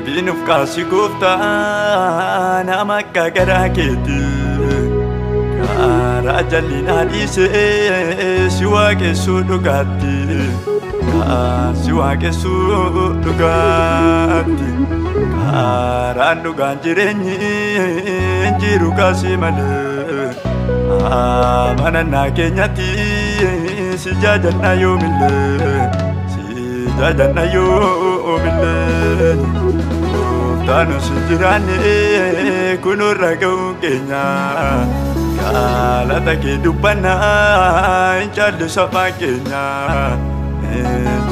Binufkaasi gooftaa nama akka garaa keetti karaa jallinaa dhiisee si waaqessuu dhugaatti si waaqessuu dhugaatti karaan dhugaan jireenyi jiru kaasii malee amanannaa keenyatti si jaajanna yoomillee jaajanna yoomillee gooftaan si jiraanne kunurra ga'uun keenya galata kee dubbanna hin callisa afaan keenya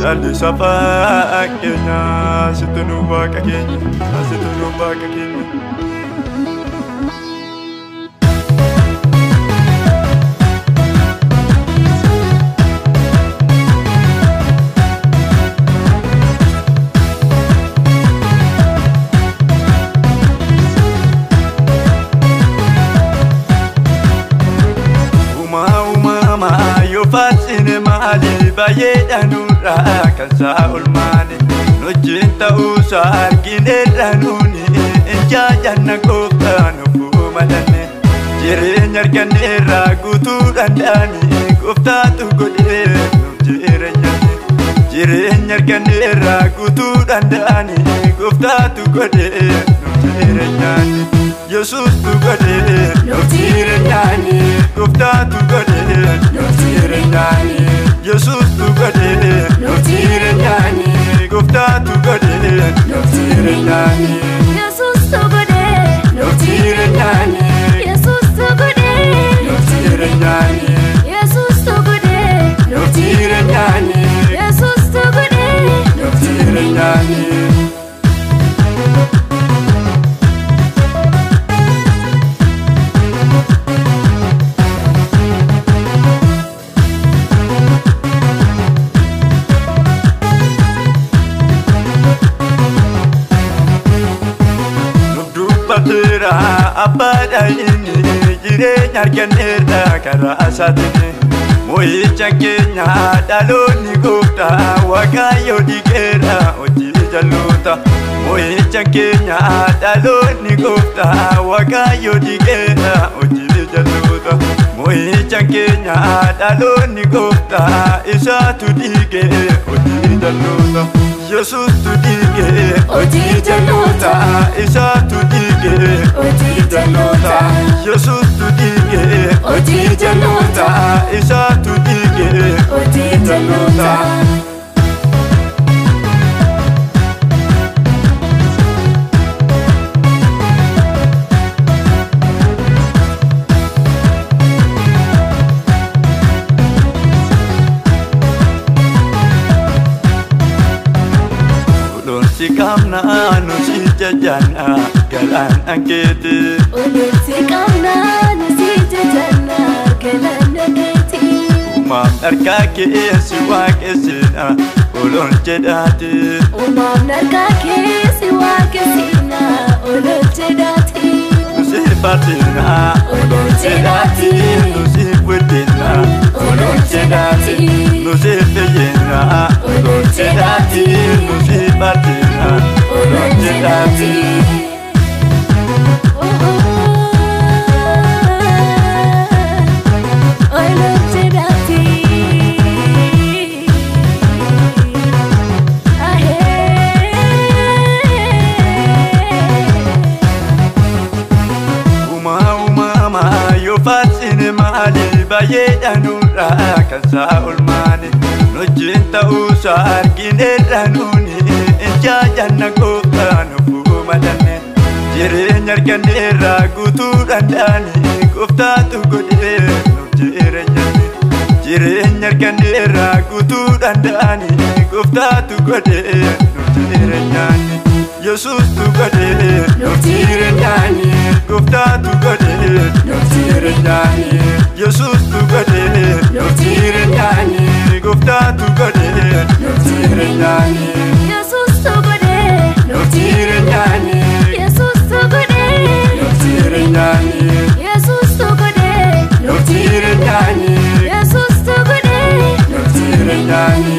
callisa afaan keenya situ nu waaqa keenya situ nu waaqa keenya. Fatsine mali bayedanura kansa ulmane nojin tausa argine ranuni enjajanna goftanu fumadane jirenya arganera gutu dandani goftatu gode jirenya arganera gutu dandani goftatu gode jirenyani Jesus tu gode jirenyani goftatu gode jirenyani Jesus tu gode jirenyani goftatu gode jirenyani Jesus tu gode jirenyani Jesus tu gode jirenyani Jesus tu gode jirenyani Jesus tu gode jirenyani. Abada ini jirenya arganera karasatini moicha kenya daloni gofta wakayo digera oji jalota moicha kenya daloni gofta wakayo digera oji jalota moicha kenya daloni gofta isatu dige oji jalota Jesus tu dige oji jalota isatu dige oji jalota Jesus tu dige oji jalota isatu dige oji jalota. Kamna nu si jajana galan angketi Ulunsi kamna nu si jajana galan angketi Umam narkake si wakesina ulun jedati Umam narkake si wakesina ulun jedati Nusi batina ulun jedati Nusi wedina ulun jedati Nusi feyena ulun jedati Nusi batina ulun jedati Fatsine mali bayedanura kansa ulmane nojin tausa argine ranuni enjajanna goftanu fumadane jirenya arganera gutu dandani goftatu gode jirenya arganera gutu dandani goftatu gode jirenyani Jesus tu gode jirenyani goftatu gode jirenyani Jesus tu gode jirenyani goftatu gode jirenyani Jesus tu gode jirenyani Jesus tu gode jirenyani Jesus tu gode jirenyani Jesus tu gode jirenyani